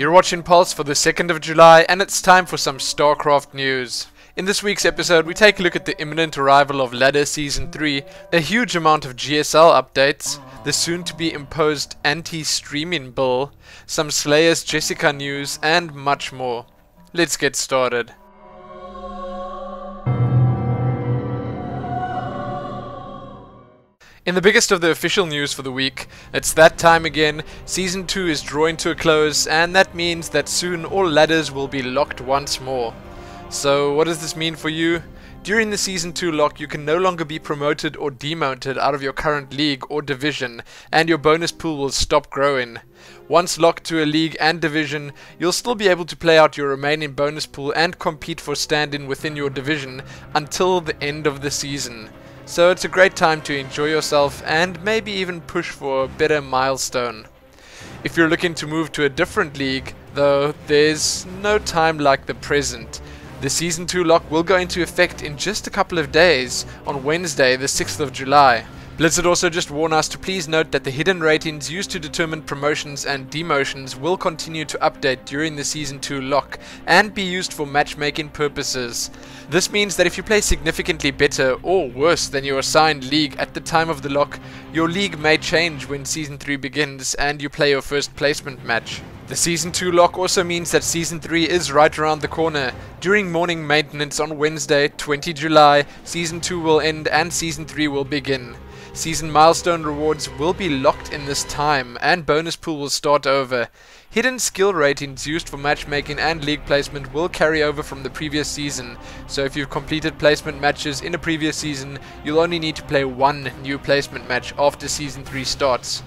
You're watching Pulse for the 2nd of July, and it's time for some StarCraft news. In this week's episode, we take a look at the imminent arrival of Ladder Season 3, a huge amount of GSL updates, the soon-to-be imposed anti-streaming bill, some Slayer's Jessica news, and much more. Let's get started. In the biggest of the official news for the week, it's that time again. Season 2 is drawing to a close, and that means that soon all ladders will be locked once more. So what does this mean for you? During the Season 2 lock, you can no longer be promoted or demoted out of your current league or division, and your bonus pool will stop growing. Once locked to a league and division, you'll still be able to play out your remaining bonus pool and compete for stand-in within your division until the end of the season. So it's a great time to enjoy yourself and maybe even push for a better milestone. If you're looking to move to a different league, though, there's no time like the present. The Season 2 lock will go into effect in just a couple of days, on Wednesday the 6th of July. Blizzard also just warned us to please note that the hidden ratings used to determine promotions and demotions will continue to update during the Season 2 lock and be used for matchmaking purposes. This means that if you play significantly better or worse than your assigned league at the time of the lock, your league may change when Season 3 begins and you play your first placement match. The Season 2 lock also means that Season 3 is right around the corner. During morning maintenance on Wednesday, 20 July, Season 2 will end and Season 3 will begin. Season milestone rewards will be locked in this time, and bonus pool will start over. Hidden skill ratings used for matchmaking and league placement will carry over from the previous season, so if you've completed placement matches in a previous season, you'll only need to play one new placement match after Season 3 starts.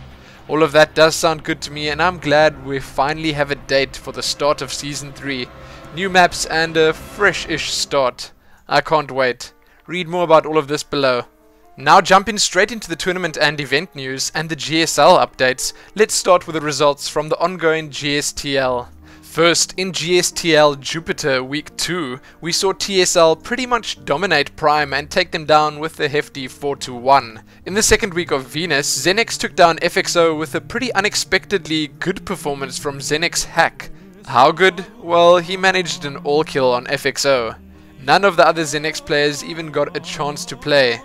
All of that does sound good to me, and I'm glad we finally have a date for the start of Season 3. New maps and a fresh-ish start. I can't wait. Read more about all of this below. Now jumping straight into the tournament and event news and the GSL updates, let's start with the results from the ongoing GSTL. First, in GSTL Jupiter Week 2, we saw TSL pretty much dominate Prime and take them down with a hefty 4-1. In the second week of Venus, Zenex took down FXO with a pretty unexpectedly good performance from Zenex Hack. How good? Well, he managed an all-kill on FXO. None of the other Zenex players even got a chance to play.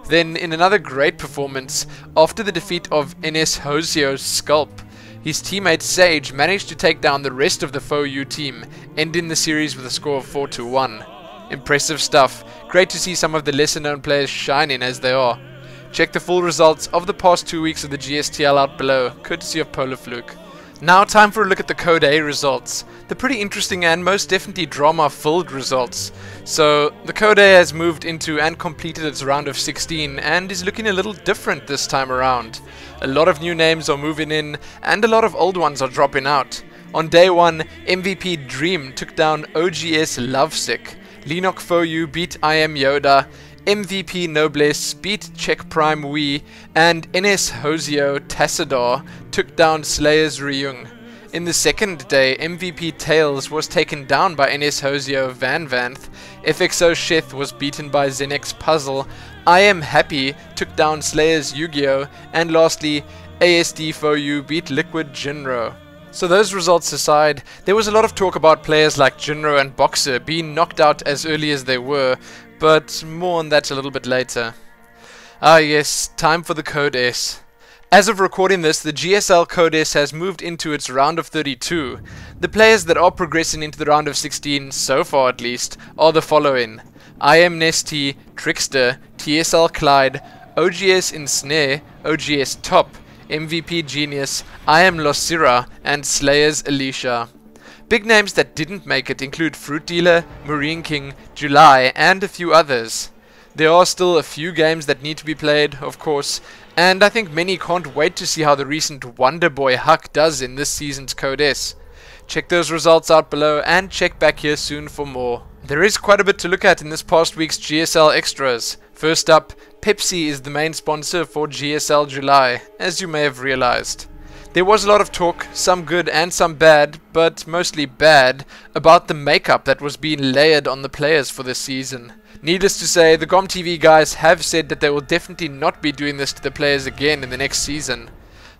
Then, in another great performance, after the defeat of NS Hozio's Sculp, his teammate Sage managed to take down the rest of the FOU team, ending the series with a score of 4-1. Impressive stuff. Great to see some of the lesser known players shining as they are. Check the full results of the past 2 weeks of the GSTL out below, courtesy of Polarfluke. Now time for a look at the CodeA results. The pretty interesting and most definitely drama-filled results. So, the CodeA has moved into and completed its round of 16 and is looking a little different this time around. A lot of new names are moving in and a lot of old ones are dropping out. On day 1, MVP Dream took down OGS Lovesick, Lenok FOU beat IM Yoda, MVP Noblesse beat Czech Prime Wii, and NS Hozio Tassadar took down Slayer's Ryung. In the second day, MVP Tails was taken down by NS Hozio Van Vanth, FXO Sheth was beaten by Zenex Puzzle, I Am Happy took down Slayer's Yu-Gi-Oh!, and lastly, ASD FOU beat Liquid Jinro. So those results aside, there was a lot of talk about players like Jinro and Boxer being knocked out as early as they were, but more on that a little bit later. Ah yes, time for the CodeS. As of recording this, the GSL CodeS has moved into its round of 32. The players that are progressing into the round of 16, so far at least, are the following: IM Nesty, Trickster, TSL Clyde, OGS Insnare, OGS Top, MVP Genius, IM Losira, and Slayer's Alicia. Big names that didn't make it include Fruit Dealer, Marine King, July, and a few others. There are still a few games that need to be played, of course, and I think many can't wait to see how the recent Wonder Boy Huck does in this season's CodeS. Check those results out below and check back here soon for more. There is quite a bit to look at in this past week's GSL Extras. First up, Pepsi is the main sponsor for GSL July, as you may have realized. There was a lot of talk, some good and some bad, but mostly bad, about the makeup that was being layered on the players for this season. Needless to say, the GomTV guys have said that they will definitely not be doing this to the players again in the next season.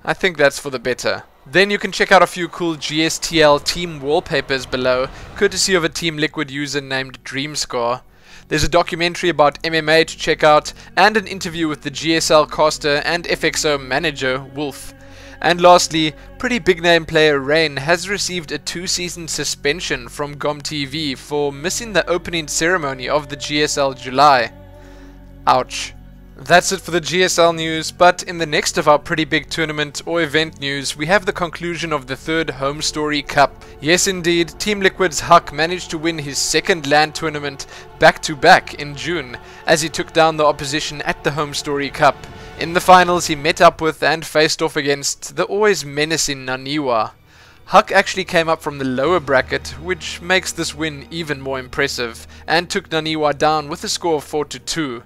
I think that's for the better. Then you can check out a few cool GSTL team wallpapers below, courtesy of a Team Liquid user named Dreamscore. There's a documentary about MMA to check out, and an interview with the GSL caster and FXO manager, Wolf. And lastly, pretty big name player Rain has received a 2-season suspension from GomTV for missing the opening ceremony of the GSL July. Ouch. That's it for the GSL news, but in the next of our pretty big tournament or event news, we have the conclusion of the third Home Story Cup. Yes indeed, Team Liquid's Huck managed to win his second LAN tournament back-to-back in June, as he took down the opposition at the Home Story Cup. In the finals, he met up with and faced off against the always menacing Naniwa. Huck actually came up from the lower bracket, which makes this win even more impressive, and took Naniwa down with a score of 4-2.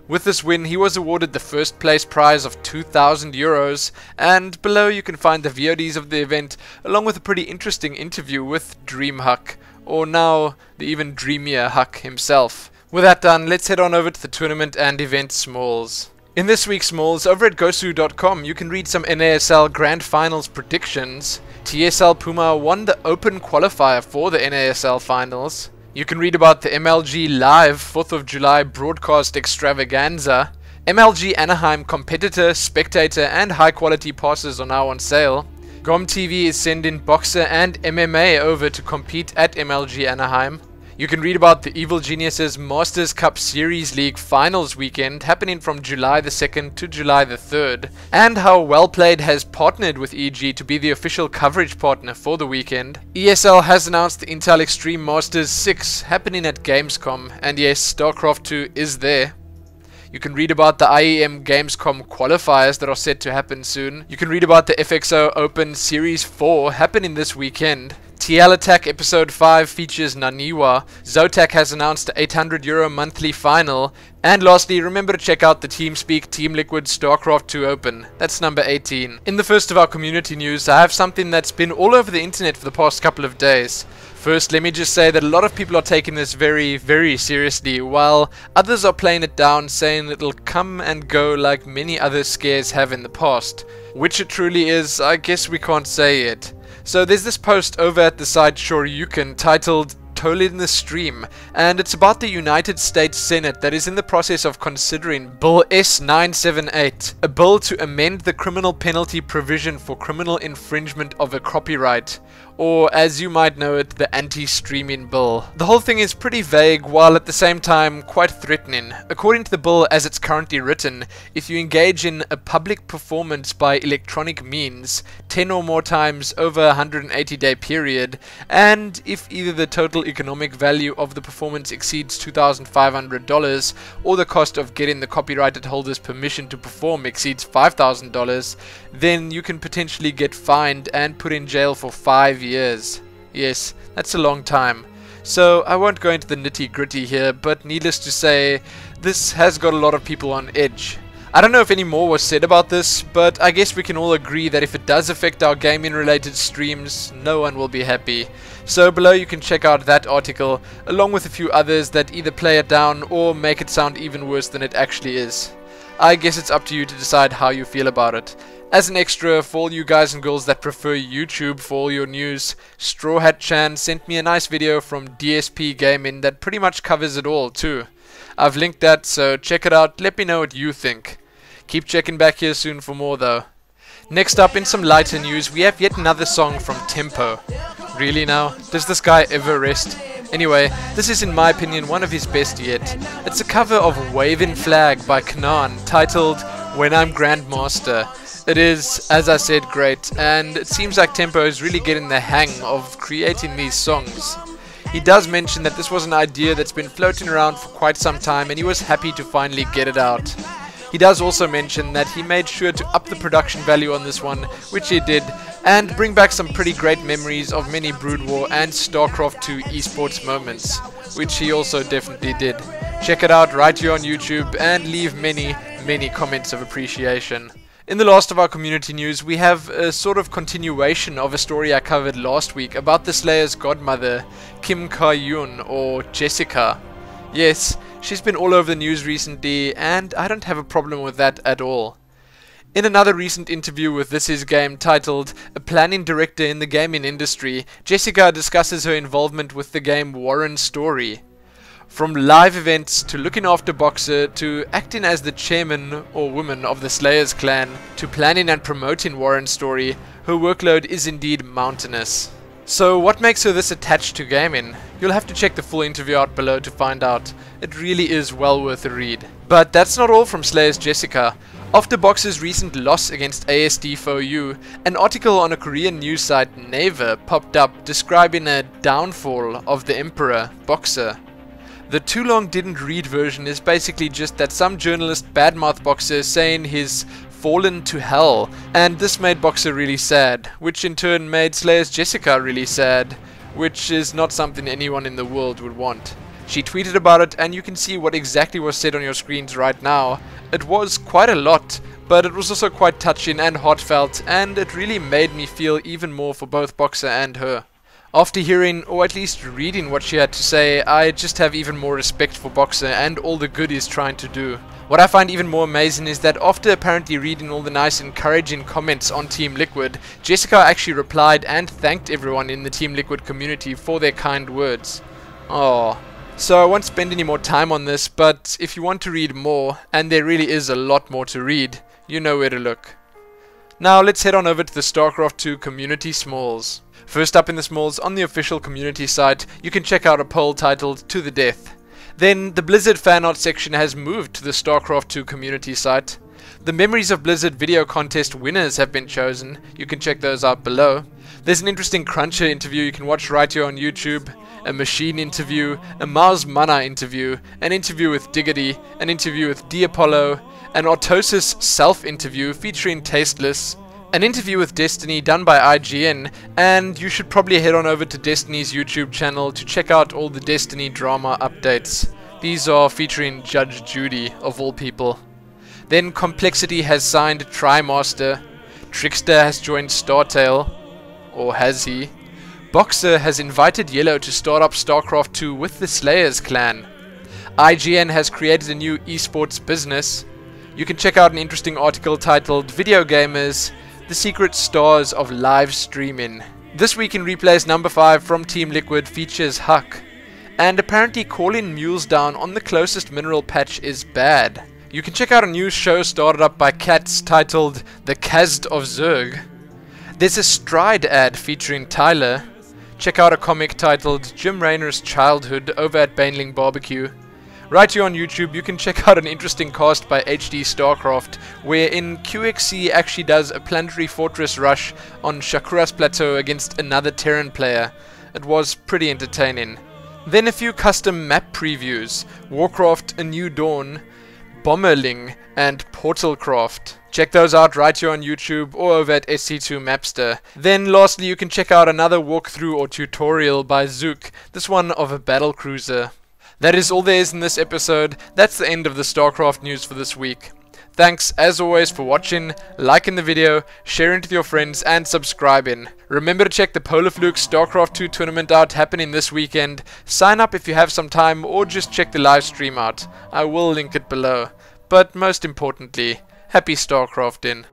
With this win, he was awarded the first place prize of €2,000, and below you can find the VODs of the event, along with a pretty interesting interview with Dream Huck, or now the even dreamier Huck himself. With that done, let's head on over to the tournament and event smalls. In this week's smalls, over at gosu.com, you can read some NASL Grand Finals predictions. TSL Puma won the Open qualifier for the NASL Finals. You can read about the MLG Live 4th of July broadcast extravaganza. MLG Anaheim competitor, spectator and high quality passes are now on sale. GomTV is sending Boxer and MMA over to compete at MLG Anaheim. You can read about the Evil Geniuses Masters Cup Series League Finals weekend happening from July the 2nd to July the 3rd, and how Wellplayed has partnered with EG to be the official coverage partner for the weekend. ESL has announced the Intel Extreme Masters 6 happening at Gamescom, and yes, StarCraft II is there. You can read about the IEM Gamescom qualifiers that are set to happen soon. You can read about the FXO Open Series 4 happening this weekend. TL Attack Episode 5 features Naniwa. Zotac has announced the €800 monthly final. And lastly, remember to check out the TeamSpeak Team Liquid StarCraft II Open. That's number 18. In the first of our community news, I have something that's been all over the internet for the past couple of days. First, let me just say that a lot of people are taking this very, very seriously, while others are playing it down, saying it'll come and go like many other scares have in the past. Which it truly is, I guess we can't say yet. So there's this post over at the site Shoryuken titled Toll in the Stream, and it's about the United States Senate that is in the process of considering Bill S-978, a bill to amend the criminal penalty provision for criminal infringement of a copyright, or as you might know it, the anti-streaming bill. The whole thing is pretty vague while at the same time quite threatening. According to the bill as it's currently written, if you engage in a public performance by electronic means 10 or more times over a 180-day period, and if either the total economic value of the performance exceeds $2,500 or the cost of getting the copyrighted holder's permission to perform exceeds $5,000, then you can potentially get fined and put in jail for 5 years. Yes, that's a long time. So I won't go into the nitty gritty here, but needless to say, this has got a lot of people on edge. I don't know if any more was said about this, but I guess we can all agree that if it does affect our gaming related streams, no one will be happy. So below you can check out that article, along with a few others that either play it down or make it sound even worse than it actually is. I guess it's up to you to decide how you feel about it. As an extra, for all you guys and girls that prefer YouTube for all your news, Straw Hat Chan sent me a nice video from DSP Gaming that pretty much covers it all too. I've linked that, so check it out, let me know what you think. Keep checking back here soon for more though. Next up, in some lighter news, we have yet another song from Tempo. Really now? Does this guy ever rest? Anyway, this is in my opinion one of his best yet. It's a cover of Waving Flag by Kanan, titled When I'm Grandmaster. It is, as I said, great, and it seems like Tempo is really getting the hang of creating these songs. He does mention that this was an idea that's been floating around for quite some time and he was happy to finally get it out. He does also mention that he made sure to up the production value on this one, which he did, and bring back some pretty great memories of many Brood War and StarCraft II esports moments, which he also definitely did. Check it out right here on YouTube and leave many, many comments of appreciation. In the last of our community news, we have a sort of continuation of a story I covered last week about the Slayer's godmother, Kim Ka-yoon, or Jessica. Yes, she's been all over the news recently, and I don't have a problem with that at all. In another recent interview with This Is Game titled A Planning Director in the Gaming Industry, Jessica discusses her involvement with the game Warren's Story. From live events to looking after Boxer to acting as the chairman or woman of the Slayers clan to planning and promoting Warren's Story, her workload is indeed mountainous. So what makes her this attached to gaming? You'll have to check the full interview out below to find out. It really is well worth a read. But that's not all from Slayers Jessica. After Boxer's recent loss against ASD4U, an article on a Korean news site Naver popped up describing a downfall of the Emperor, Boxer. The too long didn't read version is basically just that some journalist badmouth Boxer saying he's fallen to hell, and this made Boxer really sad, which in turn made Slayers Jessica really sad, which is not something anyone in the world would want. She tweeted about it, and you can see what exactly was said on your screens right now. It was quite a lot, but it was also quite touching and heartfelt, and it really made me feel even more for both Boxer and her. After hearing, or at least reading what she had to say, I just have even more respect for Boxer and all the good he's trying to do. What I find even more amazing is that after apparently reading all the nice encouraging comments on Team Liquid, Jessica actually replied and thanked everyone in the Team Liquid community for their kind words. Aww. So I won't spend any more time on this, but if you want to read more, and there really is a lot more to read, you know where to look. Now let's head on over to the StarCraft II community smalls. First up in the smalls, on the official community site, you can check out a poll titled To the Death. Then the Blizzard fan art section has moved to the StarCraft II community site. The Memories of Blizzard video contest winners have been chosen. You can check those out below. There's an interesting Cruncher interview you can watch right here on YouTube, a Machine interview, a Mars Mana interview, an interview with Diggity, an interview with Diapollo, an Autosis self-interview featuring Tasteless, an interview with Destiny done by IGN, and you should probably head on over to Destiny's YouTube channel to check out all the Destiny drama updates. These are featuring Judge Judy, of all people. Then Complexity has signed Trimaster, Trickster has joined Startail, or has he? Boxer has invited Yellow to start up StarCraft II with the Slayers clan. IGN has created a new esports business. You can check out an interesting article titled Video Gamers, The Secret Stars of Live Streaming. This week in replays number 5 from Team Liquid features Huck. And apparently calling mules down on the closest mineral patch is bad. You can check out a new show started up by Cats titled The Kazd of Zerg. There's a Stride ad featuring Tyler. Check out a comic titled Jim Raynor's Childhood over at Baneling Barbecue. Right here on YouTube, you can check out an interesting cast by HD StarCraft, wherein QXC actually does a planetary fortress rush on Shakuras Plateau against another Terran player. It was pretty entertaining. Then a few custom map previews, Warcraft A New Dawn, Bomberling, and Portalcraft. Check those out right here on YouTube or over at SC2 Mapster. Then lastly, you can check out another walkthrough or tutorial by Zook, this one of a battle cruiser. That is all there is in this episode. That's the end of the StarCraft news for this week. Thanks as always for watching, liking the video, sharing it with your friends and subscribing. Remember to check the Polarfluke StarCraft II tournament out happening this weekend. Sign up if you have some time or just check the live stream out. I will link it below. But most importantly, happy StarCrafting.